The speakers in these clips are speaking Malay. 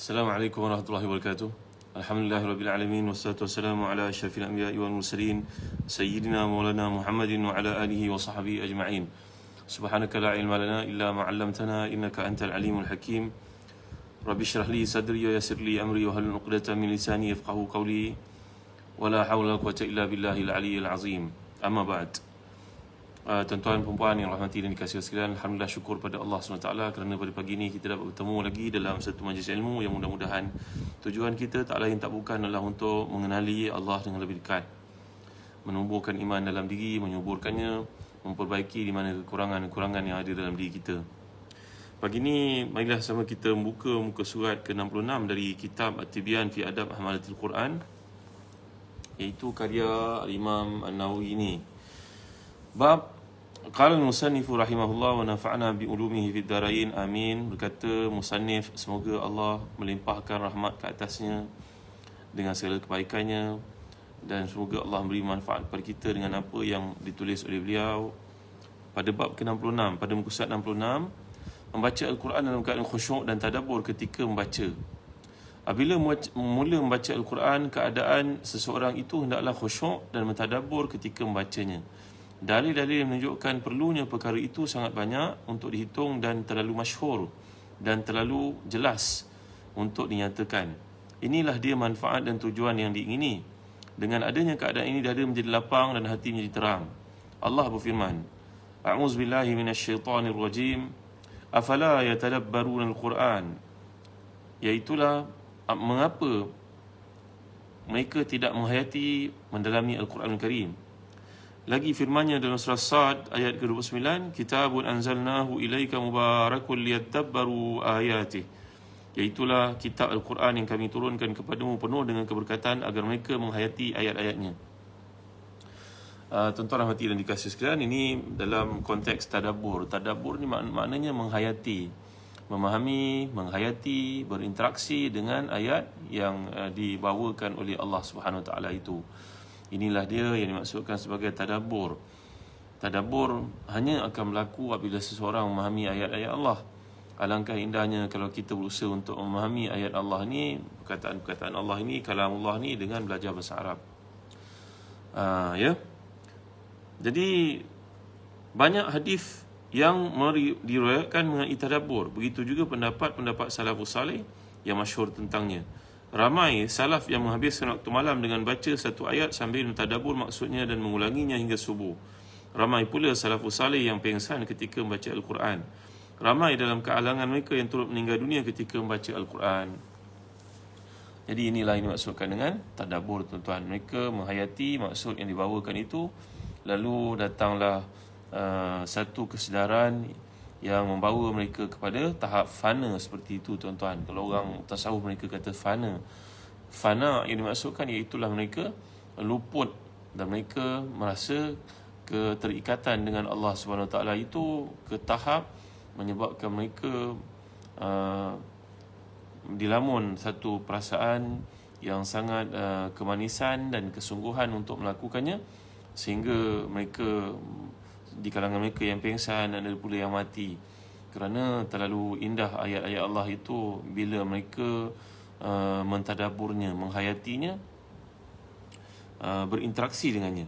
Assalamualaikum warahmatullahi wabarakatuh. Alhamdulillahirabbil alamin wassalatu wassalamu ala asyrafil anbiya'i wal mursalin sayyidina maulana Muhammadin wa ala alihi wa sahbihi ajma'in. Subhanaka la ilma lana illa ma 'allamtana innaka antal alimul hakim. Rabbi shrah li sadri wa yassir li amri wa hlul 'uqdatam min lisani yafqahu qawli. Wala haula wala quwwata illa billahil aliyyil azim. Amma ba'd. Tuan-tuan dan puan yang rahmati dan dikasihi sekalian, alhamdulillah syukur pada Allah SWT kerana pada pagi ini kita dapat bertemu lagi dalam satu majlis ilmu yang mudah-mudahan tujuan kita tak lain tak bukan adalah untuk mengenali Allah dengan lebih dekat, menumbuhkan iman dalam diri, menyuburkannya, memperbaiki di mana kekurangan-kekurangan yang ada dalam diri kita. Pagi ini marilah sama kita membuka muka surat ke-66 dari kitab At-Tibyan fi Adab Hamalatil Quran, iaitu karya Imam An-Nawawi ini. Bab qala al-musannif rahimahullah wa nafa'na bi ulumihi fid darain amin. Berkata musannif, semoga Allah melimpahkan rahmat ke atasnya dengan segala kebaikannya, dan semoga Allah memberi manfaat kepada kita dengan apa yang ditulis oleh beliau. Pada bab ke-66, pada muka surat 66, membaca Al-Quran dalam keadaan khusyuk dan tadabbur ketika membaca. Apabila mula membaca Al-Quran, keadaan seseorang itu hendaklah khusyuk dan mentadabbur ketika membacanya. Dalil-dalil yang menunjukkan perlunya perkara itu sangat banyak untuk dihitung dan terlalu masyhur dan terlalu jelas untuk dinyatakan. Inilah dia manfaat dan tujuan yang diingini. Dengan adanya keadaan ini, dada menjadi lapang dan hati menjadi terang. Allah berfirman, A'udzubillahi minasyaitanirrajim. Afala yatadabbaruna al-Quran. Iaitulah mengapa mereka tidak menghayati, mendalami Al-Quran Al-Karim. Lagi firmannya dalam surah Sad ayat ke-29, Kitabun anzalnahu ilaika mubarakun liyadabbaru ayatih. Iaitulah kitab Al-Quran yang kami turunkan kepadamu penuh dengan keberkatan agar mereka menghayati ayat-ayatnya. Tuan-tuan rahmati dan dikasihi sekalian, ini dalam konteks tadabbur. Tadabbur ni maknanya menghayati, memahami, menghayati, berinteraksi dengan ayat yang dibawakan oleh Allah Subhanahu Wa Taala itu. Inilah dia yang dimaksudkan sebagai tadabbur. Tadabbur hanya akan berlaku apabila seseorang memahami ayat-ayat Allah. Alangkah indahnya kalau kita berusaha untuk memahami ayat Allah ni, perkataan-perkataan Allah ini, kalamullah ni, dengan belajar bahasa Arab. Ya. Jadi banyak hadis yang diriwayatkan mengenai tadabbur. Begitu juga pendapat-pendapat salafus salih yang masyhur tentangnya. Ramai salaf yang menghabiskan waktu malam dengan baca satu ayat sambil mentadabbur maksudnya dan mengulanginya hingga subuh. Ramai pula salafus salih yang pengsan ketika membaca Al-Quran. Ramai dalam kalangan mereka yang turut meninggal dunia ketika membaca Al-Quran. Jadi inilah yang dimaksudkan dengan tadabbur, tuan-tuan. Mereka menghayati maksud yang dibawakan itu, lalu datanglah satu kesedaran yang membawa mereka kepada tahap fana seperti itu, tuan-tuan. Kalau orang tasawuf mereka kata fana. Fana yang dimaksudkan iaitulah mereka luput dan mereka merasa keterikatan dengan Allah Subhanahu Wa Taala itu ke tahap menyebabkan mereka dilamun satu perasaan yang sangat kemanisan dan kesungguhan untuk melakukannya, sehingga mereka di kalangan mereka yang pengsan dan ada pula yang mati kerana terlalu indah ayat-ayat Allah itu bila mereka mentadabburnya, menghayatinya, berinteraksi dengannya.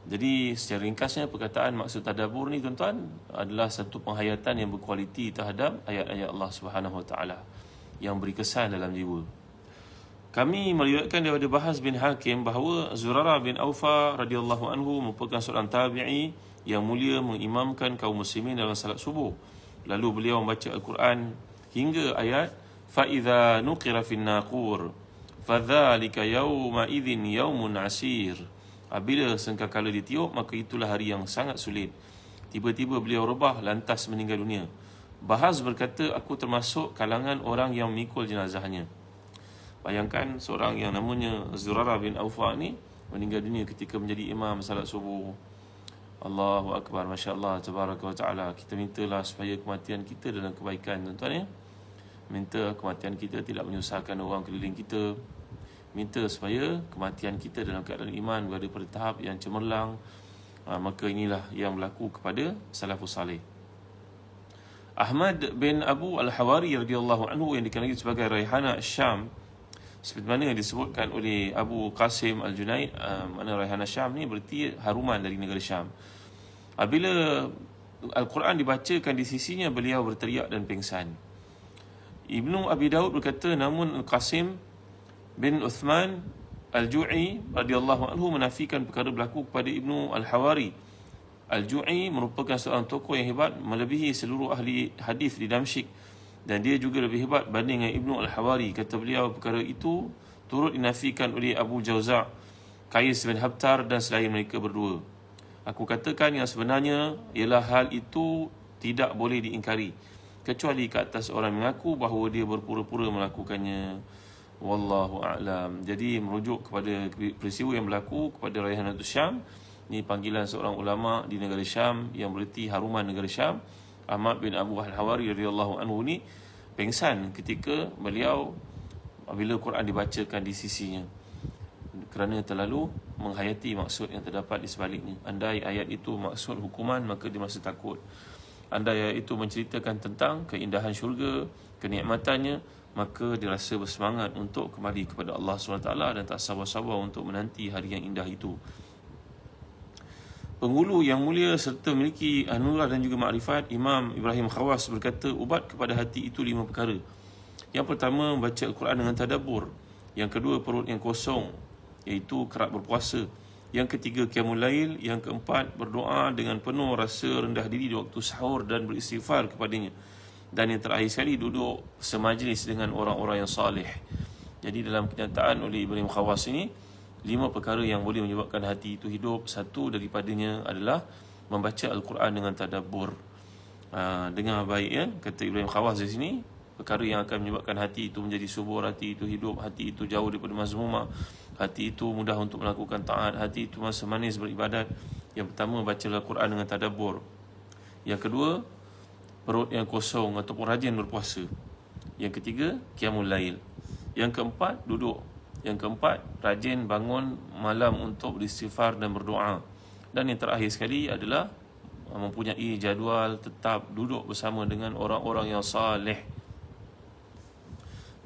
Jadi secara ringkasnya, perkataan maksud tadabbur ni, tuan-tuan, adalah satu penghayatan yang berkualiti terhadap ayat-ayat Allah Subhanahu Wa Taala yang beri kesan dalam jiwa. Kami meriwayatkan daripada Bahaz bin Hakim bahawa Zurarah bin Aufa radhiyallahu anhu merupakan seorang tabi'i yang mulia mengimamkan kaum muslimin dalam salat subuh. Lalu beliau membaca Al-Quran hingga ayat فَإِذَا نُقِرَ فِي النَّاقُورِ فَذَلِكَ يَوْمَئِذٍ يَوْمٌ عَسِيرٌ. Apabila sangkakala ditiup, maka itulah hari yang sangat sulit. Tiba-tiba beliau rebah lantas meninggal dunia. Bahaz berkata, aku termasuk kalangan orang yang memikul jenazahnya. Bayangkan seorang yang namanya Zurarah bin Aufa ni meninggal dunia ketika menjadi imam salat subuh. Allahu Akbar, Masya Allah, Tabaraka wa Ta'ala. Kita mintalah supaya kematian kita dalam kebaikan, tuan-tuan ya. Minta kematian kita tidak menyusahkan orang keliling kita. Minta supaya kematian kita dalam keadaan iman, berada pada tahap yang cemerlang. Maka inilah yang berlaku kepada salafus salih. Ahmad bin Abu Al-Hawari radhiyallahu anhu yang dikenali sebagai Raihana Syam, seperti mana yang disebutkan oleh Abu Qasim Al-Junaid, mana Raihana Syam ni berarti haruman dari negara Syam. Apabila Al-Quran dibacakan di sisinya, beliau berteriak dan pingsan. Ibnu Abi Daud berkata, namun Al-Qasim bin Uthman Al-Ju'i radhiyallahu anhu menafikan perkara berlaku kepada Ibnu Al-Hawari. Al-Ju'i merupakan seorang tokoh yang hebat melebihi seluruh ahli hadis di Damsyik, dan dia juga lebih hebat banding dengan Ibnu Al-Hawari. Kata beliau, perkara itu turut dinafikan oleh Abu Jauza', Qais bin Habtar dan selain mereka berdua. Aku katakan yang sebenarnya ialah hal itu tidak boleh diingkari, kecuali ke atas orang mengaku bahawa dia berpura-pura melakukannya. Wallahu a'lam. Jadi merujuk kepada peristiwa yang berlaku kepada Raihanatul Syam. Ini panggilan seorang ulama di negara Syam yang bererti haruman negara Syam. Ahmad bin Abu Al-Hawari radhiyallahu anhu ni pengsan ketika beliau apabila Quran dibacakan di sisinya, kerana terlalu menghayati maksud yang terdapat di sebaliknya. Andai ayat itu maksud hukuman, maka dia merasa takut. Andai ayat itu menceritakan tentang keindahan syurga, kenikmatannya, maka dia rasa bersemangat untuk kembali kepada Allah SWT dan tak sabar-sabar untuk menanti hari yang indah itu. Penghulu yang mulia serta memiliki anugerah dan juga makrifat, Imam Ibrahim Khawas berkata, ubat kepada hati itu 5 perkara. Yang pertama, membaca Al-Quran dengan tadabbur. Yang kedua, perut yang kosong, iaitu kerap berpuasa. Yang ketiga, qiyamul lail. Yang keempat, berdoa dengan penuh rasa rendah diri di waktu sahur dan beristighfar kepadanya. Dan yang terakhir sekali, duduk semajlis dengan orang-orang yang salih. Jadi dalam kenyataan oleh Ibrahim Khawas ini, 5 perkara yang boleh menyebabkan hati itu hidup. Satu daripadanya adalah membaca Al-Quran dengan tadabbur. Dengar baik ya, kata Ibrahim Khawas di sini, perkara yang akan menyebabkan hati itu menjadi subur, hati itu hidup, hati itu jauh daripada mazmumah, hati itu mudah untuk melakukan taat, hati itu masa manis beribadat. Yang pertama, baca Al-Quran dengan tadabbur. Yang kedua, perut yang kosong ataupun rajin berpuasa. Yang ketiga, qiyamul lail. Yang keempat, duduk. Yang keempat, rajin bangun malam untuk beristighfar dan berdoa. Dan yang terakhir sekali adalah mempunyai jadual tetap duduk bersama dengan orang-orang yang saleh.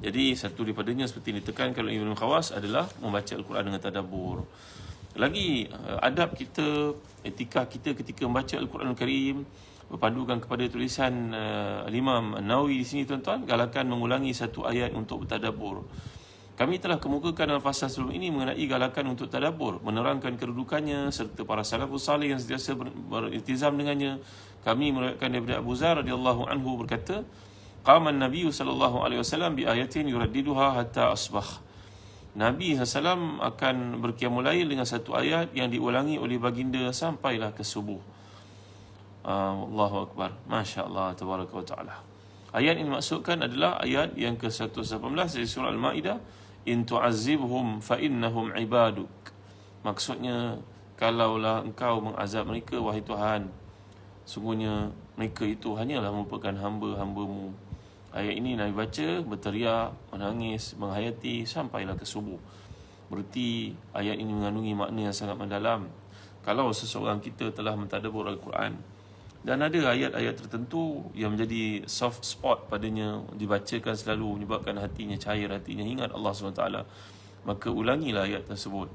Jadi satu daripadanya seperti ditekankan oleh Ibn Khawas adalah membaca Al-Quran dengan tadabbur. Lagi adab kita, etika kita ketika membaca Al-Quran Al-Karim berpandukan kepada tulisan Imam Nawawi di sini, tuan-tuan, galakan mengulangi satu ayat untuk bertadabbur. Kami telah kemukakan dalam fasa sebelum ini mengenai galakan untuk tadabbur, menerangkan kedudukannya serta para salafus salih yang sentiasa beriltizam dengannya. Kami meriwayatkan daripada Abu Zar radhiyallahu anhu berkata, qama an-nabiy sallallahu alaihi wasallam bi ayatin yuraddiduha hatta asbah. Nabi SAW akan berqiyamul lail dengan satu ayat yang diulangi oleh baginda sampailah ke subuh. Allahu akbar. Masya-Allah tabaraka wa taala. Ayat ini maksudkan adalah ayat yang ke-118 dari surah Al-Maidah, in tu'azzibhum fa innahum ibaduk. Maksudnya, kalaulah engkau mengazab mereka, wahai Tuhan, sungguhnya mereka itu hanyalah merupakan hamba-hambamu. Ayat ini Nabi baca, berteriak, menangis, menghayati sampailah ke subuh. Berarti ayat ini mengandungi makna yang sangat mendalam. Kalau seseorang kita telah mentadabbur Al-Quran, dan ada ayat-ayat tertentu yang menjadi soft spot padanya, dibacakan selalu menyebabkan hatinya cair, hatinya ingat Allah SWT, maka ulangilah ayat tersebut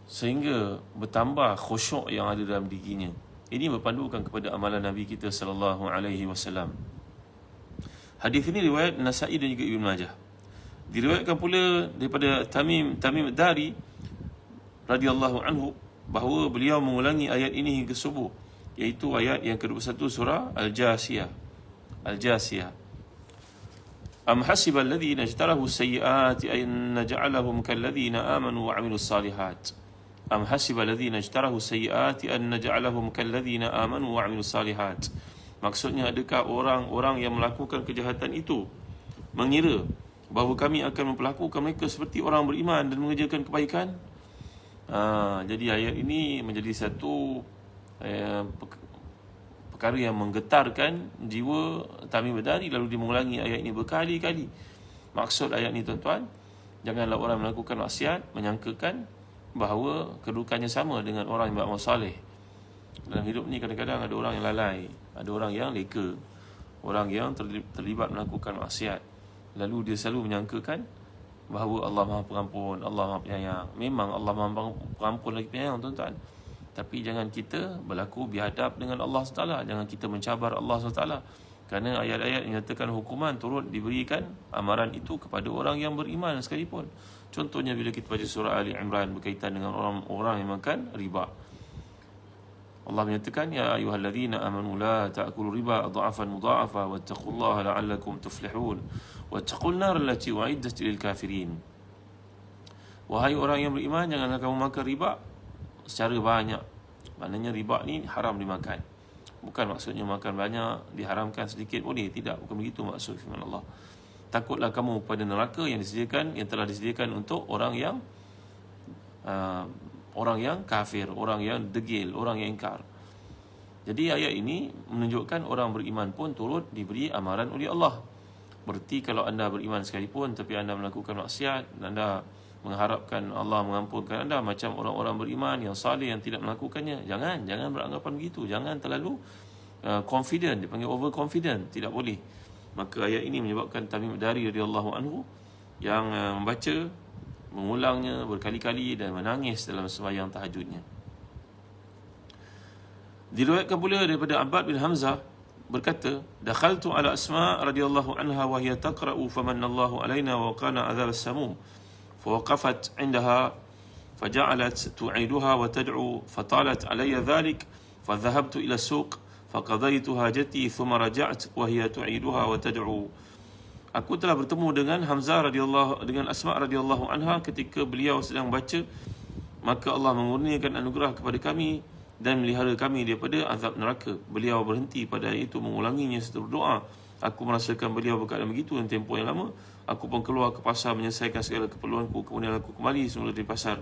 sehingga bertambah khusyuk yang ada dalam dirinya. Ini berpandukan kepada amalan Nabi kita sallallahu alaihi wasallam. Hadis ini riwayat Nasa'i dan juga Ibn Majah. Diriwayatkan pula daripada Tamim Dari radhiyallahu anhu bahawa beliau mengulangi ayat ini hingga subuh, iaitu ayat yang ke-21 surah Al-Jasiyah. Am hasiba alladhina ijtarahu sayyi'ati an naj'alahum kalladhina amanu wa 'amilus salihat. Am hasiba alladhina ijtarahu sayyi'ati an naj'alahum kalladhina amanu wa 'amilus salihat. Maksudnya, adakah orang-orang yang melakukan kejahatan itu mengira bahawa kami akan memperlakukan mereka seperti orang beriman dan mengerjakan kebaikan? Jadi ayat ini menjadi satu perkara yang menggetarkan jiwa Tamim Dari, lalu dia mengulangi ayat ini berkali-kali. Maksud ayat ini, tuan-tuan, janganlah orang melakukan maksiat menyangkakan bahawa kedudukannya sama dengan orang yang beramal saleh. Dalam hidup ni kadang-kadang ada orang yang lalai, ada orang yang leka, orang yang terlibat melakukan maksiat. Lalu dia selalu menyangkakan bahawa Allah Maha Pengampun, Allah Maha Penyayang. Memang Allah Maha Pengampun lagi Penyayang, tuan-tuan. Tapi jangan kita berlaku biadab dengan Allah SWT. Jangan kita mencabar Allah SWT. Kerana ayat-ayat yang menyatakan hukuman turut diberikan amaran itu kepada orang yang beriman sekalipun. Contohnya bila kita baca surah Ali Imran berkaitan dengan orang-orang yang makan riba. Allah menyatakan, ya ayyuhalladzina amanu la ta'kulu riba adha'afan mudha'afa wattaqullaha la'allakum tuflihun wattaqun nar allati u'iddat lil kafirin. Wahai orang yang beriman, janganlah kamu makan riba secara banyak. Maknanya riba ni haram dimakan. Bukan maksudnya makan banyak diharamkan sedikit boleh, tidak, bukan begitu maksud firman Allah. Takutlah kamu pada neraka yang telah disediakan untuk orang yang kafir, orang yang degil, orang yang ingkar. Jadi ayat ini menunjukkan orang beriman pun turut diberi amaran oleh Allah. Berarti kalau anda beriman sekalipun tapi anda melakukan maksiat, anda mengharapkan Allah mengampunkan anda macam orang-orang beriman yang saleh yang tidak melakukannya. Jangan beranggapan begitu. Jangan terlalu confident, dipanggil overconfident, tidak boleh. Maka ayat ini menyebabkan Tamim Dari radhiyallahu anhu yang membaca, mengulangnya berkali-kali dan menangis dalam sembahyang tahajudnya. Diriwayatkan pula daripada Abbad bin Hamzah berkata, dakhaltu ala Asma radhiyallahu anha wa hiya taqra'u famanallahu alaina wa qana adzab as-samum فوقفت عندها فجعلت تعيدها وتدعو فطالت علي ذلك فذهبت إلى السوق فقضيت حاجتي ثم رجعت وهي تعيدها وتدعو. Aku telah bertemu dengan dengan Asma radhiyallahu anha ketika beliau sedang baca, maka Allah mengurniakan anugerah kepada kami dan melihara kami daripada azab neraka. Beliau berhenti pada itu mengulanginya setelah berdoa. Aku merasakan beliau berkata begitu dan tempoh yang lama. Aku pun keluar ke pasar menyelesaikan segala keperluanku. Kemudian aku kembali semula dari pasar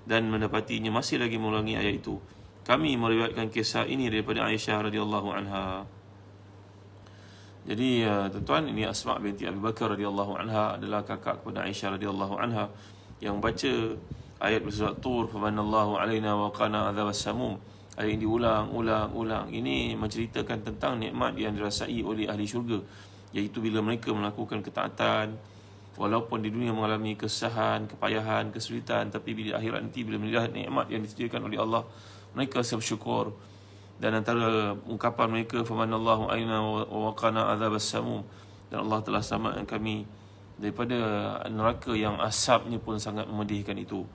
dan mendapatinya masih lagi mengulangi ayat itu. Kami meriwayatkan kisah ini daripada Aisyah radhiyallahu anha. Jadi tuan-tuan, ini Asma binti Abi Bakar radhiyallahu anha adalah kakak kepada Aisyah radhiyallahu anha yang baca ayat bersurat Tur, famanallahu alaina wa qana adzabas samum. Ayat ini diulang-ulang. Ini menceritakan tentang nikmat yang dirasai oleh ahli syurga, iaitu bila mereka melakukan ketaatan walaupun di dunia mengalami kesusahan, kepayahan, kesulitan, tapi bila akhirat nanti bila melihat nikmat yang disediakan oleh Allah, mereka bersyukur. Dan antara ungkapan mereka, famanallahu alaina wa qana adzabas samum, dan Allah telah selamatkan kami daripada neraka yang asapnya pun sangat memedihkan itu.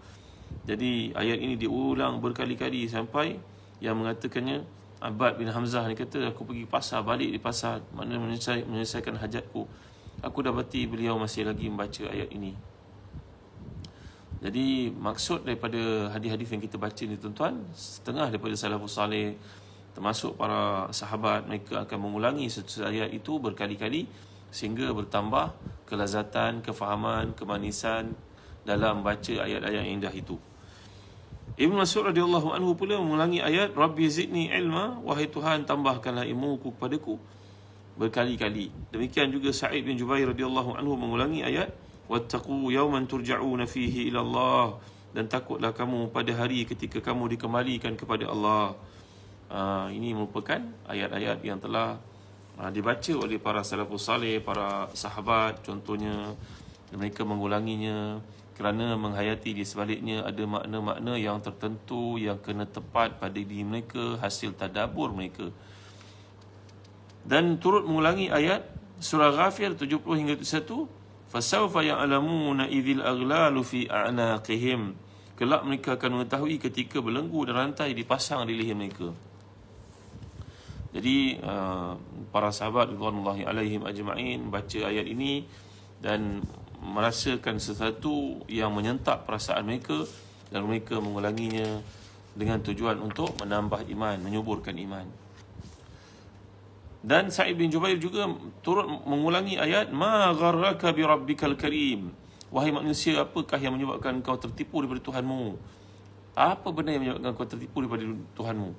Jadi ayat ini diulang berkali-kali sampai yang mengatakannya Abbad bin Hamzah ni kata, aku pergi pasar, balik di pasar, mana menyelesaikan hajatku, aku dapati beliau masih lagi membaca ayat ini. Jadi maksud daripada hadis-hadis yang kita baca ni tuan-tuan, setengah daripada salafus saleh termasuk para sahabat, mereka akan mengulangi satu ayat itu berkali-kali sehingga bertambah kelazatan, kefahaman, kemanisan dalam baca ayat-ayat yang indah itu. Ibn Mas'ud radhiyallahu anhu pula mengulangi ayat Rabbi zidni ilma, wahai Tuhan tambahkanlah ilmuku kepadaku, berkali-kali. Demikian juga Sa'id bin Jubair radhiyallahu anhu mengulangi ayat wattaqu yawman turja'una fihi ila Allah, dan takutlah kamu pada hari ketika kamu dikembalikan kepada Allah. Ini merupakan ayat-ayat yang telah dibaca oleh para salafus saleh, para sahabat contohnya. Mereka mengulanginya kerana menghayati di sebaliknya ada makna-makna yang tertentu yang kena tepat pada diri mereka, hasil tadabbur mereka. Dan turut mengulangi ayat surah Ghafir 70 hingga 71, fasawfa ya'lamuna idzil aghlalu fi a'naqihim, kelak mereka akan mengetahui ketika belenggu dan rantai dipasang di leher mereka. Jadi para sahabat radhiyallahu alaihim ajma'in baca ayat ini dan merasakan sesuatu yang menyentak perasaan mereka, dan mereka mengulanginya dengan tujuan untuk menambah iman, menyuburkan iman. Dan Sa'id bin Jubair juga turut mengulangi ayat ma gharraka bi rabbikal karim, wahai manusia, apakah yang menyebabkan kau tertipu daripada Tuhanmu? Apa benda yang menyebabkan kau tertipu daripada Tuhanmu?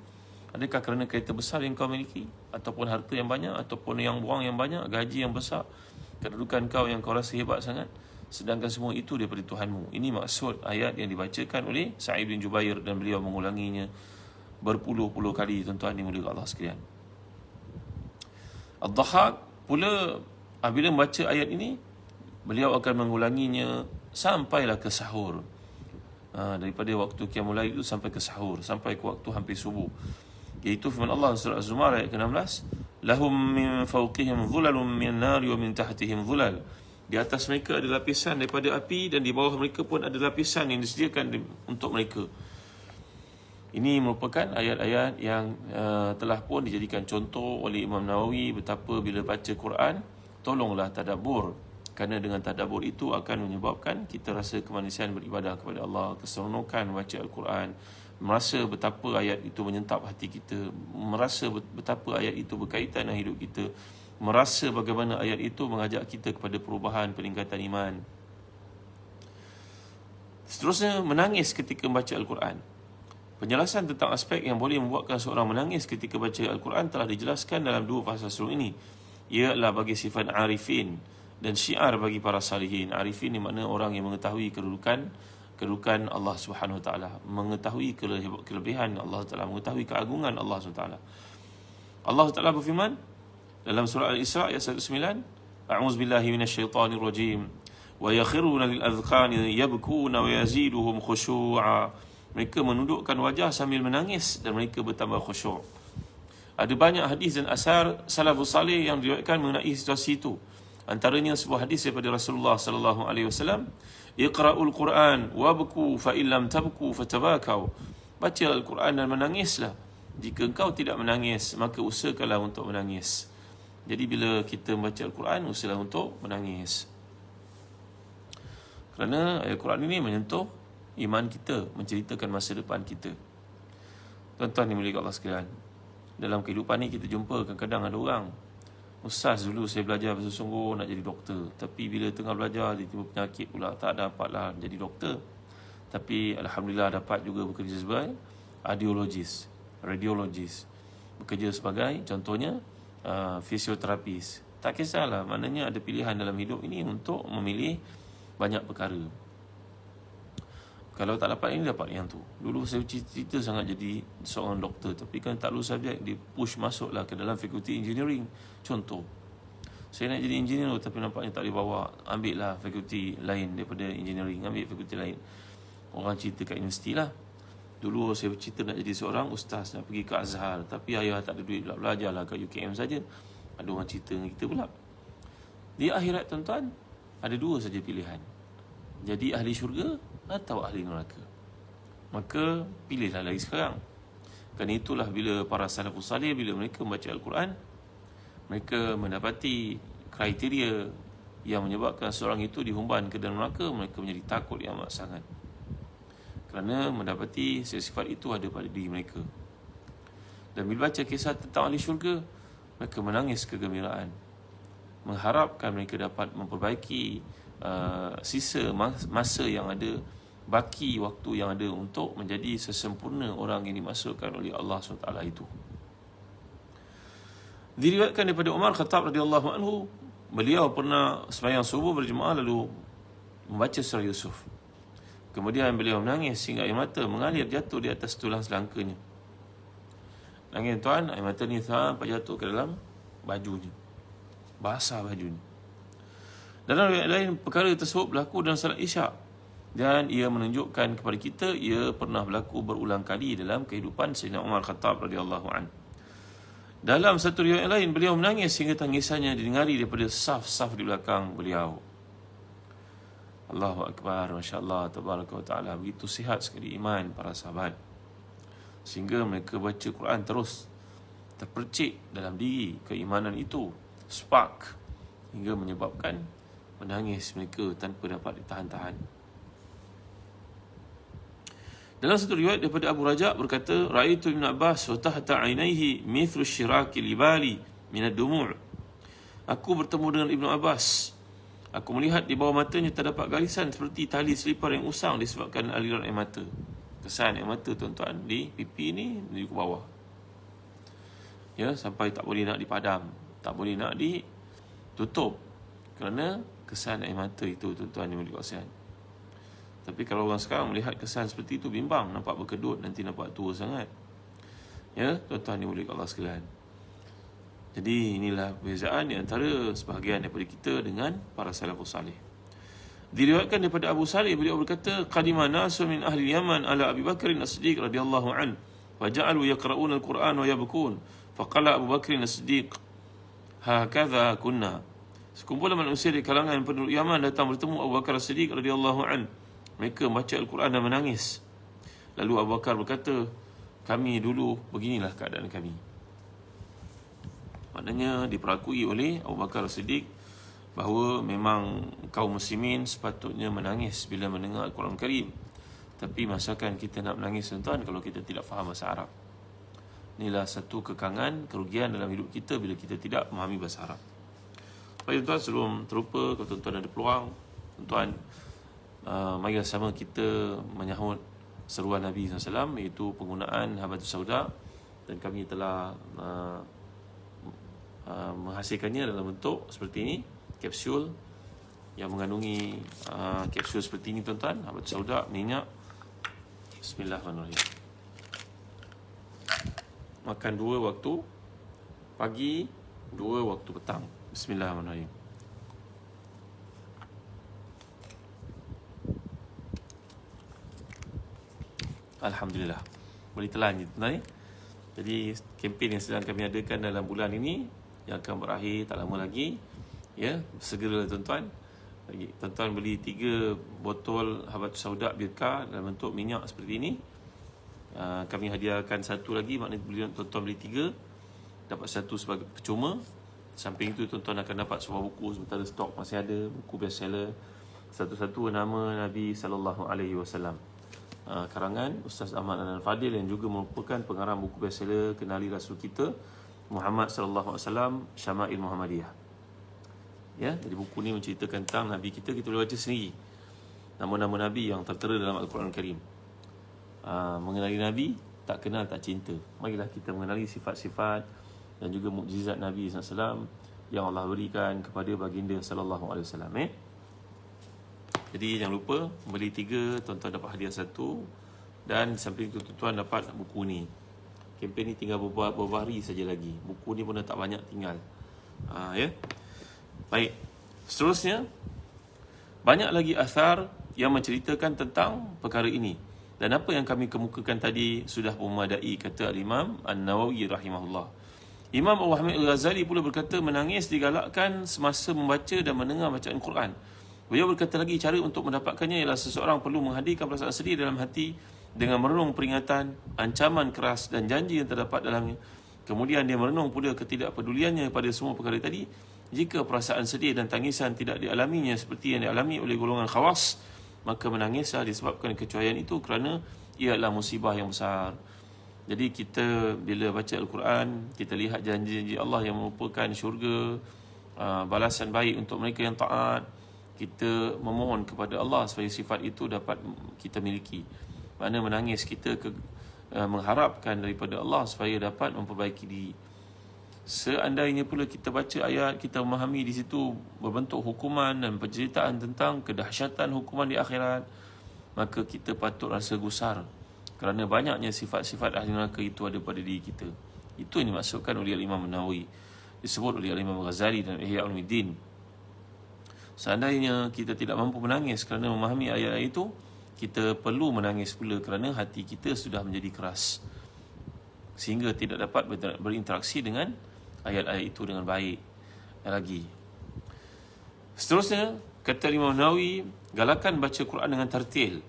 Adakah kerana kereta besar yang kau miliki, ataupun harta yang banyak, ataupun yang wang yang banyak, gaji yang besar, kedudukan kau yang kau rasa hebat sangat, sedangkan semua itu daripada Tuhanmu? Ini maksud ayat yang dibacakan oleh Sa'id bin Jubair, dan beliau mengulanginya berpuluh-puluh kali, tuan-tuan dimuliakan Allah sekalian. Ad-Dhahhak Pula apabila membaca ayat ini, beliau akan mengulanginya sampailah ke sahur. Daripada waktu qiyamul lail itu sampai ke sahur, sampai ke waktu hampir subuh. Iaitu firman Allah surah Az-Zumar ayat ke-16, lahum min fawqihim dhulalun min nari wa min tahtihim dhulal. Di atas mereka ada lapisan daripada api, dan di bawah mereka pun ada lapisan yang disediakan untuk mereka. Ini merupakan ayat-ayat yang telah pun dijadikan contoh oleh Imam Nawawi betapa bila baca Quran, tolonglah tadabbur. Kerana dengan tadabbur itu akan menyebabkan kita rasa kemanusiaan beribadah kepada Allah, keseronokan baca Al-Quran, merasa betapa ayat itu menyentap hati kita, merasa betapa ayat itu berkaitan dengan hidup kita, merasa bagaimana ayat itu mengajak kita kepada perubahan, peningkatan iman. Seterusnya, menangis ketika membaca Al-Quran. Penjelasan tentang aspek yang boleh membuatkan seorang menangis ketika baca Al-Quran telah dijelaskan dalam 2 pasal surah ini. Ia adalah bagi sifat arifin dan syiar bagi para salihin. Arifin ni makna orang yang mengetahui kedudukan Allah Subhanahu Wa Taala, mengetahui kelebihan Allah Taala, mengetahui keagungan Allah Subhanahu Wa Taala. Allah Taala berfirman dalam surah Al-Isra ayat 109, A'udzubillahi minasyaitonir rajim. Wa yakhiruna lil adhqani yabkuna wa yaziduhum khushu'a. Mereka menundukkan wajah sambil menangis dan mereka bertambah khusyuk. Ada banyak hadis dan asar salafus salih yang diriwayatkan mengenai situasi itu. Antaranya sebuah hadis daripada Rasulullah sallallahu alaihi wasallam, "Iqra'ul Quran wabku fa illam tabku fatabakau." Baca Al-Quran dan menangislah. Jika engkau tidak menangis, maka usahakanlah untuk menangis. Jadi bila kita membaca Al-Quran, usahalah untuk menangis. Kerana Al-Quran ini menyentuh iman kita, menceritakan masa depan kita. Tuan-tuan yang mulia Allah sekalian, dalam kehidupan ni kita jumpa kadang-kadang ada orang, ustaz dulu saya belajar bersungguh nak jadi doktor, tapi bila tengah belajar dia timbul penyakit pula, tak dapatlah jadi doktor. Tapi alhamdulillah dapat juga bekerja sebagai radiologis, bekerja sebagai contohnya fisioterapis. Tak kisahlah, maknanya ada pilihan dalam hidup ini untuk memilih banyak perkara. Kalau tak dapat ini, dapat yang tu. Dulu saya cita sangat jadi seorang doktor, tapi kan tak lulus subjek, dia push masuklah ke dalam fakulti engineering. Contoh, saya nak jadi engineer tapi nampaknya tak boleh bawa, ambil lah fakulti lain daripada engineering, ambil fakulti lain. Orang cerita kat universiti lah. Dulu saya bercita nak jadi seorang ustaz, nak pergi ke Azhar, tapi ayah tak ada duit pula, belajarlah kat UKM saja. Ada orang cerita dengan kita pula. Di akhirat tuan-tuan, ada 2 saja pilihan. Jadi ahli syurga atau ahli neraka. Maka pilihlah lagi sekarang. Kerana itulah bila para salafus salih, bila mereka membaca Al-Quran, mereka mendapati kriteria yang menyebabkan seorang itu dihumban ke dalam neraka, mereka menjadi takut yang amat sangat. Kerana mendapati sifat itu ada pada diri mereka. Dan bila baca kisah tentang ahli syurga, mereka menangis kegembiraan, mengharapkan mereka dapat memperbaiki sisa masa yang ada, baki waktu yang ada untuk menjadi sesempurna orang yang dimasukkan oleh Allah SWT itu. Diriwayatkan daripada Umar Khattab radhiyallahu anhu, beliau pernah sembahyang subuh berjemaah lalu membaca surah Yusuf. Kemudian beliau menangis hingga air mata mengalir jatuh di atas tulang selangkanya. Nangis tuan, air mata ni sampai jatuh ke dalam bajunya, basah bajunya. Dalam riwayat lain, perkara tersebut berlaku dalam salat Isyak, dan ia menunjukkan kepada kita ia pernah berlaku berulang kali dalam kehidupan Sayyidina Umar Khattab radhiyallahu anhu. Dalam satu riwayat lain, beliau menangis hingga tangisannya didengari daripada saf-saf di belakang beliau. Allahu Akbar, Masya Allah, Tabaraka wa Ta'ala. Begitu sihat sekali iman para sahabat, sehingga mereka baca Quran terus terpercik dalam diri keimanan itu, spark, hingga menyebabkan menangis mereka tanpa dapat ditahan-tahan. Dalam satu riwayat daripada Abu Raja berkata, Ra'aitu Ibn Abbas wa tahta 'ainaihi mithlu syiraki libali min ad-dumu'. Aku bertemu dengan Ibn Abbas. Aku melihat di bawah matanya terdapat garisan seperti tali selipar yang usang disebabkan aliran air mata. Kesan air mata tuan-tuan di pipi ni di bawah. Ya, sampai tak boleh nak dipadam, tak boleh nak ditutup kerana kesan air mata itu tuan-tuan yang berkasihan. Tapi kalau orang sekarang melihat kesan seperti itu, bimbang, nampak berkedut, nanti nampak tua sangat. Ya, tuan-tuan yang mulia Allah sekalian. Jadi inilah perbezaan di antara sebahagian daripada kita dengan para salafus salih. Diriwayatkan daripada Abu Salih, beliau berkata, qadima nasu min ahli Yaman ala Abi Bakr as-Siddiq radhiyallahu an, wa ja'alu yaqra'una al-Quran wa yabkun. Faqala Abu Bakr as-Siddiq, hakadha kunna. Sekumpulan manusia di kalangan penduduk Yaman datang bertemu Abu Bakar as-Siddiq radhiyallahu an. Mereka membaca Al-Quran dan menangis. Lalu Abu Bakar berkata, kami dulu beginilah keadaan kami. Maknanya diperakui oleh Abu Bakar as-Siddiq bahawa memang kaum muslimin sepatutnya menangis bila mendengar Al-Quran Karim. Tapi masakan kita nak menangis, tuan-tuan, kalau kita tidak faham bahasa Arab? Inilah satu kekangan, kerugian dalam hidup kita bila kita tidak memahami bahasa Arab. Baik tuan-tuan, sebelum terlupa, kalau tuan-tuan ada peluang, tuan-tuan, mari sama kita menyahut seruan Nabi SAW, iaitu penggunaan habatus sauda, dan kami telah menghasilkannya dalam bentuk seperti ini, kapsul yang mengandungi kapsul seperti ini, tuan-tuan, habatus sauda, minyak. Bismillahirrahmanirrahim. Makan 2 waktu pagi, 2 waktu petang. Bismillahirrahmanirrahim. Alhamdulillah. Boleh telan je, tuan-tuan. Jadi kempen yang sedang kami adakan dalam bulan ini yang akan berakhir tak lama lagi, ya, segera tuan-tuan. Tuan-tuan beli 3 botol habatus sauda birka dalam bentuk minyak seperti ini. Kami hadiahkan 1 lagi, maknanya tuan-tuan beli 3, dapat 1 sebagai percuma. Samping itu tuan-tuan akan dapat sebuah buku sementara stok masih ada, buku bestseller, satu-satu nama Nabi SAW, karangan Ustaz Ahmad Adnan Fadil yang juga merupakan pengarang buku bestseller Kenali Rasul Kita Muhammad SAW, Syama'il Muhammadiyah. Ya, jadi buku ni menceritakan tentang Nabi kita boleh baca sendiri. Nama-nama Nabi yang tertera dalam Al-Quran Karim. Mengenali Nabi, tak kenal tak cinta. Marilah kita mengenali sifat-sifat dan juga mukjizat Nabi SAW yang Allah berikan kepada baginda SAW. Jadi jangan lupa beli 3, tuan-tuan dapat hadiah 1, dan samping itu tuan-tuan dapat buku ni. Kempen ni tinggal beberapa hari saja lagi. Buku ni pun dah tak banyak tinggal. Ya. Baik. Seterusnya, banyak lagi asar yang menceritakan tentang perkara ini. Dan apa yang kami kemukakan tadi sudah memadai, kata Imam An-Nawawi rahimahullah. Imam Abu Hamid Al-Ghazali pula berkata, menangis digalakkan semasa membaca dan mendengar bacaan Quran. Beliau berkata lagi, cara untuk mendapatkannya ialah seseorang perlu menghadirkan perasaan sedih dalam hati dengan merenung peringatan, ancaman keras dan janji yang terdapat dalamnya. Kemudian dia merenung pula ketidakpeduliannya pada semua perkara tadi. Jika perasaan sedih dan tangisan tidak dialaminya seperti yang dialami oleh golongan khawas, maka menangislah disebabkan kecuaian itu kerana ia adalah musibah yang besar. Jadi kita bila baca Al-Quran, kita lihat janji-janji Allah yang merupakan syurga, balasan baik untuk mereka yang taat. Kita memohon kepada Allah supaya sifat itu dapat kita miliki. Mana menangis kita mengharapkan daripada Allah supaya dapat memperbaiki diri. Seandainya pula kita baca ayat, kita memahami di situ berbentuk hukuman dan penceritaan tentang kedahsyatan hukuman di akhirat, maka kita patut rasa gusar kerana banyaknya sifat-sifat ahli neraka itu ada pada diri kita. Itu yang dimaksudkan oleh Imam Nawawi, disebut oleh Imam Ghazali dan Ihya Ulumuddin. Seandainya kita tidak mampu menangis kerana memahami ayat-ayat itu, kita perlu menangis pula kerana hati kita sudah menjadi keras sehingga tidak dapat berinteraksi dengan ayat-ayat itu dengan baik lagi. Seterusnya, kata Imam Nawawi, galakan baca Quran dengan tartil.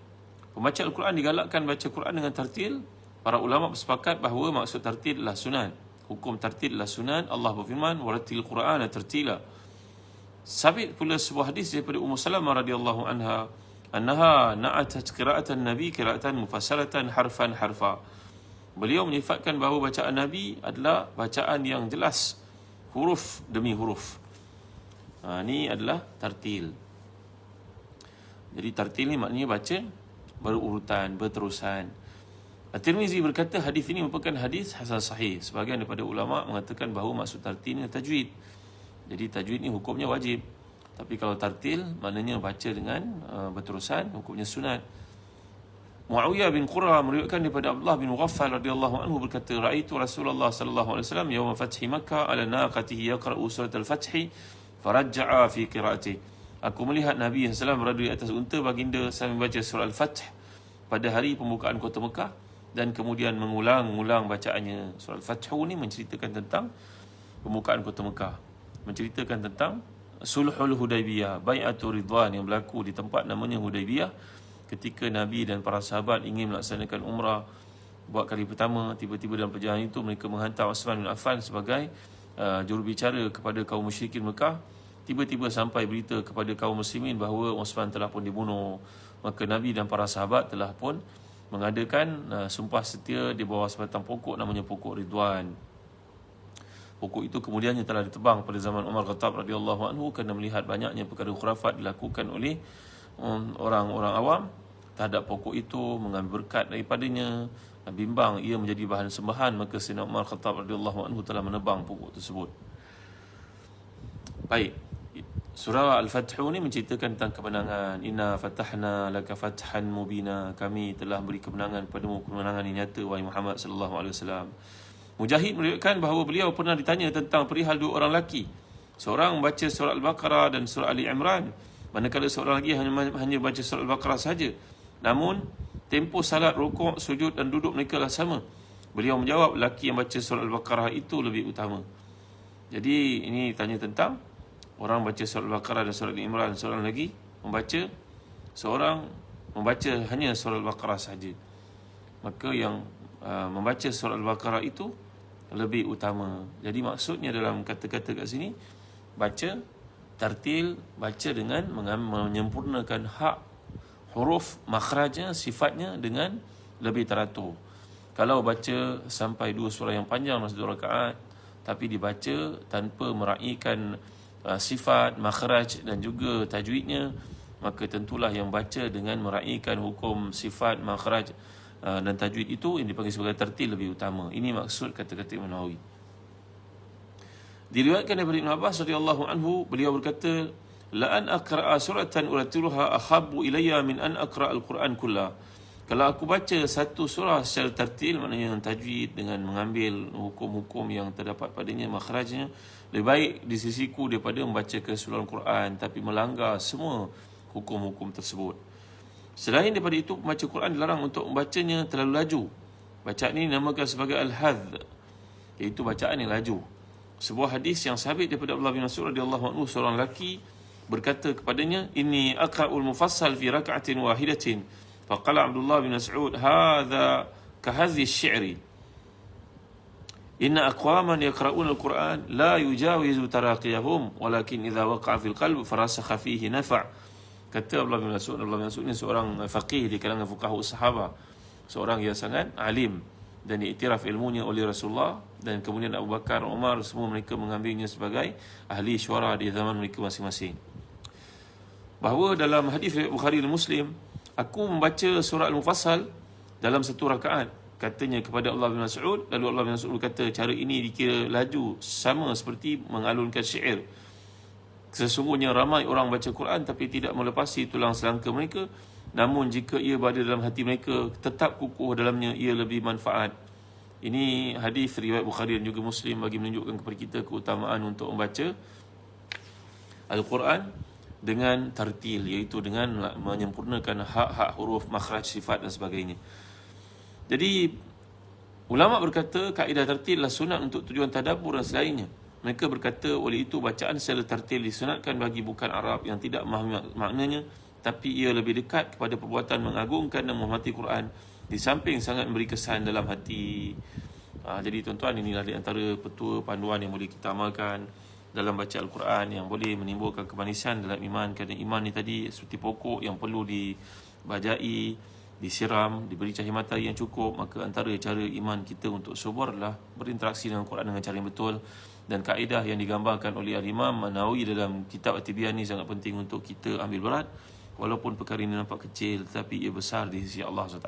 Pembaca Al-Quran digalakkan baca Quran dengan tartil. Para ulama bersepakat bahawa maksud tartil adalah sunat. Hukum tartil adalah sunat. Allah berfirman, warattil Quran tartila. Sabit pula sebuah hadis daripada Ummu Salamah radhiyallahu anha, annaha na'atat qira'atan Nabi qira'atan mufassalatan harfan harfa. Beliau menyifatkan bahawa bacaan Nabi adalah bacaan yang jelas, huruf demi huruf. Ini adalah tartil. Jadi tartil ni maknanya baca berurutan, berterusan. At-Tirmizi berkata hadis ini merupakan hadis hasan sahih. Sebahagian daripada ulama mengatakan bahawa maksud tartil ni tajwid. Jadi tajwid ni hukumnya wajib. Tapi kalau tartil maknanya baca dengan berterusan, hukumnya sunat. Muawiyah bin Qurra meriwayatkan daripada Abdullah bin Mughaffal radhiyallahu anhu berkata, "Ra'aitu Rasulullah sallallahu alaihi wasallam yawma fathi Makkah ala naqatihi yaqra'u surat al-Fath farajja'a fi qira'atihi." Aku melihat Nabi SAW berada di atas unta baginda sambil membaca surah Al-Fath pada hari pembukaan kota Mekah dan kemudian mengulang-ulang bacaannya. Surah Al-Fath ni menceritakan tentang pembukaan kota Mekah, menceritakan tentang Sulhul Hudaybiyah, Bai'atul Ridwan yang berlaku di tempat namanya Hudaybiyah ketika Nabi dan para sahabat ingin melaksanakan umrah buat kali pertama. Tiba-tiba dalam perjalanan itu mereka menghantar Uthman bin Affan sebagai jurubicara kepada kaum musyrikin Mekah. Tiba-tiba sampai berita kepada kaum muslimin bahawa Uthman telah pun dibunuh. Maka Nabi dan para sahabat telah pun mengadakan sumpah setia di bawah sebatang pokok namanya pokok Ridwan. Pokok itu kemudiannya telah ditebang pada zaman Umar Khattab radhiyallahu anhu kerana melihat banyaknya perkara khurafat dilakukan oleh orang-orang awam terhadap pokok itu, mengambil berkat daripadanya, bimbang ia menjadi bahan sembahan. Maka Sayyidina Umar Khattab radhiyallahu anhu telah menebang pokok tersebut. Baik, surah Al-Fath ni menceritakan tentang kemenangan. Inna fatahna laka fathan mubina. Kami telah beri kemenangan padamu, kemenangan yang nyata, wahai Muhammad sallallahu alaihi wasallam. Mujahid meriwayatkan bahawa beliau pernah ditanya tentang perihal dua orang lelaki. Seorang membaca surah Al-Baqarah dan surah Ali Imran, manakala seorang lagi hanya baca surah Al-Baqarah saja. Namun tempoh salat, rukuk, sujud dan duduk mereka lah sama. Beliau menjawab, lelaki yang baca surah Al-Baqarah itu lebih utama. Jadi ini tanya tentang orang baca surah Al-Baqarah dan surah Al-Imran, seorang lagi membaca hanya surah Al-Baqarah saja. Maka yang membaca surah Al-Baqarah itu lebih utama. Jadi maksudnya dalam kata-kata kat sini, baca tartil, baca dengan menyempurnakan hak, huruf, makhrajnya, sifatnya dengan lebih teratur. Kalau baca sampai dua surah yang panjang dalam satu rakaat, tapi dibaca tanpa meraihkan sifat, makhraj dan juga tajwidnya, maka tentulah yang baca dengan meraihkan hukum, sifat, makhraj dan tajwid itu yang dipanggil sebagai tartil lebih utama. Ini maksud kata-kata Imam Nawawi. Diriwayatkan daripada Ibn Abbas radhiyallahu anhu, beliau berkata, la an aqra'a suratan uratiluha ahabbu ilayya min an aqra' al-Quran kullah. Kalau aku baca satu surah secara tartil, maknanya tajwid dengan mengambil hukum-hukum yang terdapat padanya, makhrajnya, lebih baik di sisiku daripada membaca keseluruhan Quran tapi melanggar semua hukum-hukum tersebut. Selain daripada itu, pembaca Quran dilarang untuk membacanya terlalu laju. Bacaan ini dinamakan sebagai al-hadh, iaitu bacaan yang laju. Sebuah hadis yang sabit daripada Abdullah bin Mas'ud radhiyallahu anhu, seorang lelaki berkata kepadanya, inni aqra'ul mufassal fi rak'atin wahidatin. Faqala Abdullah bin Mas'ud, hadha kahadhi asy-syi'ri. Inna aqwaman yaqra'una al-Quran la yujawizu taraqiyahum walakin idza waqa'a fil qalb farasakha fihi nafa'. Kata Abdullah bin Mas'ud, Abdullah bin Mas'ud ni seorang faqih di kalangan fuqaha sahabat, seorang yang sangat alim dan diiktiraf ilmunya oleh Rasulullah, dan kemudian Abu Bakar, Umar, semua mereka mengambilnya sebagai ahli syuara di zaman mereka masing-masing. Bahawa dalam hadis riwayat Bukhari dan Muslim, aku membaca surah Al-Mufassal dalam satu rakaat, katanya kepada Allah bin Mas'ud. Lalu Allah bin Mas'ud berkata, cara ini dikira laju, sama seperti mengalunkan syair. Sesungguhnya ramai orang baca Quran tapi tidak melepasi tulang selangka mereka, namun jika ia berada dalam hati mereka, tetap kukuh dalamnya, ia lebih manfaat. Ini hadis riwayat Bukhari dan juga Muslim bagi menunjukkan kepada kita keutamaan untuk membaca Al-Quran dengan tartil, iaitu dengan menyempurnakan hak-hak, huruf, makhraj, sifat dan sebagainya. Jadi ulama berkata kaedah tartil adalah sunat untuk tujuan tadabbur dan selainnya. Mereka berkata oleh itu bacaan secara tartil disunatkan bagi bukan Arab yang tidak memahami maknanya, tapi ia lebih dekat kepada perbuatan mengagungkan dan menghormati Quran, di samping sangat memberi kesan dalam hati. Jadi tuan-tuan, inilah di antara petua panduan yang boleh kita amalkan dalam baca Al-Quran, yang boleh menimbulkan kemanisan dalam iman. Kerana iman ni tadi seperti pokok yang perlu dibajai, disiram, diberi cahaya matahari yang cukup. Maka antara cara iman kita untuk subur adalah berinteraksi dengan Quran dengan cara yang betul. Dan kaedah yang digambarkan oleh Al-Imam Nawawi dalam kitab At-Tibyan ni sangat penting untuk kita ambil berat. Walaupun perkara ini nampak kecil, tetapi ia besar di sisi Allah SWT.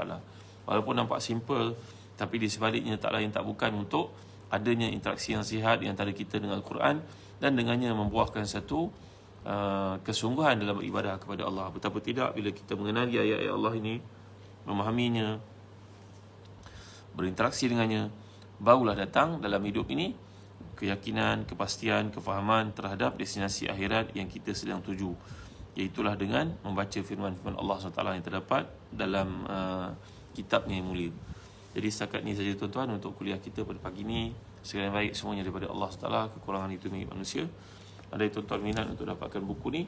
Walaupun nampak simple, tapi di sebaliknya tak lain tak bukan untuk adanya interaksi yang sihat di antara kita dengan Al-Quran, dan dengannya membuahkan satu kesungguhan dalam beribadah kepada Allah. Betapa tidak bila kita mengenali ayat-ayat Allah ini, memahaminya, berinteraksi dengannya, barulah datang dalam hidup ini keyakinan, kepastian, kefahaman terhadap destinasi akhirat yang kita sedang tuju. Iaitulah dengan membaca firman-firman Allah SWT yang terdapat dalam kitabnya yang mulia. Jadi setakat ni saja tuan-tuan untuk kuliah kita pada pagi ni. Segala yang baik semuanya daripada Allah SWT, kekurangan itu milik manusia. Ada tuan-tuan minat untuk dapatkan buku ni,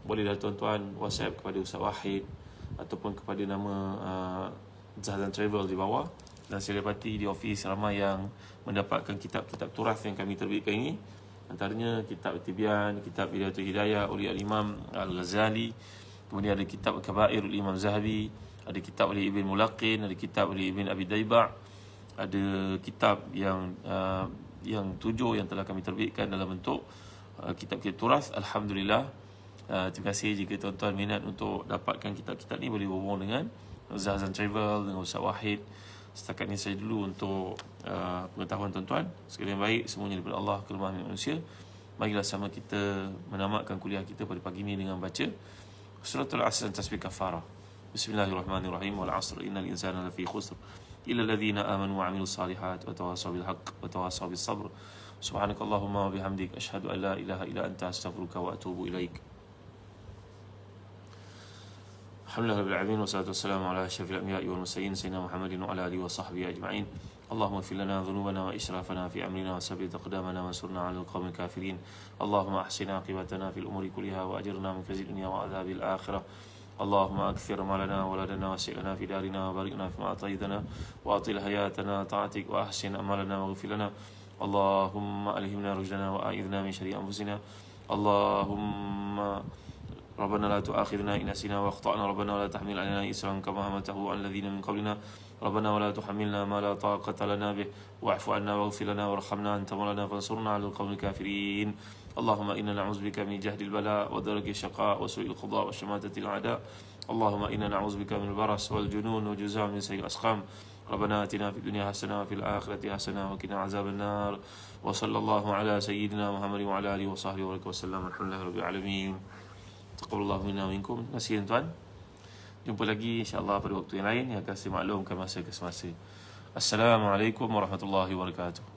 bolehlah tuan-tuan WhatsApp kepada Ustaz Wahid ataupun kepada nama Zahzan Travel di bawah. Dan saya dapati di ofis ramai yang mendapatkan kitab-kitab turas yang kami terbitkan ini. Antaranya kitab Tibyan, kitab Bidayatul Hidayah oleh Al-Imam Al-Ghazali. Kemudian ada kitab Kabair oleh Imam Zahabi. Ada kitab oleh Ibn Mulaqin, ada kitab oleh Ibn Abi Dayba'. Ada kitab yang 7 yang telah kami terbitkan dalam bentuk kitab-kitab turas. Alhamdulillah. Terima kasih jika tuan-tuan minat untuk dapatkan kitab-kitab ni, boleh hubung dengan Zahzan Travel, dengan Ustaz Wahid. Setakat ni saya dulu untuk pengetahuan tuan-tuan. Segala yang baik semuanya daripada Allah, kelemahan manusia. Marilah sama kita menamatkan kuliah kita pada pagi ini dengan baca Suratul Asr dan tasbih kafarah. Bismillahirrahmanirrahim. Wal 'asr innal insana lafi khusr illa alladhina amanu wa 'amilus salihat wa tawassaw bil haqq wa tawassaw bis sabr. Subhanakallahumma wa bihamdik asyhadu an la ilaha illa anta astaghfiruka wa atubu ilaik. Alhamdulillah rabbil alamin wassalatu wassalamu ala asyrafil anbiya'i wal mursalin sayyidina Muhammadin wa ala alihi wa sahbihi ajma'in. Allahumma ighfir lana dhunubana wa israfana fi amrina wa sabbit aqdamana wa ansurna 'alal qawmil kafirin. Allahumma ahsin 'aqibatana fil umuri kulliha wa ajirna min khizyid dunya wa 'adzabil akhirah. Allahumma akthir malana wa waladana wa wasi' fi darina wa barik lana fima ataytana wa atil hayatana ta'atik wa ahsin amalana wa ighfir lana. Allahumma alhimna rushdana wa a'idhna min syarri anfusina. Allahumma ربنا لا تؤاخذنا إن نسينا وأخطأنا ربنا ولا تحمل علينا إصرا كما حملته على الذين من قبلنا ربنا ولا تحملنا ما لا طاقة لنا به واعف عنا واغفر لنا وارحمنا أنت مولانا فانصرنا على القوم الكافرين. اللهم إنا نعوذ بك من جهد البلاء ودرك الشقاء وسوء القضاء وشماتة الأعداء. اللهم إنا نعوذ بك من البرص والجنون وجزاء من سيء الأسقام. ربنا آتنا في الدنيا حسنة وفي الآخرة حسنة وقنا عذاب النار. وصلى الله على سيدنا محمد وعلى آله وصحبه وسلم. الحمد لله رب العالمين. Taqabbalallahu minna wa minkum. Terima kasih tuan-tuan. Jumpa lagi insya-Allah pada waktu yang lain yang akan saya maklumkan masa ke semasa. Assalamualaikum warahmatullahi wabarakatuh.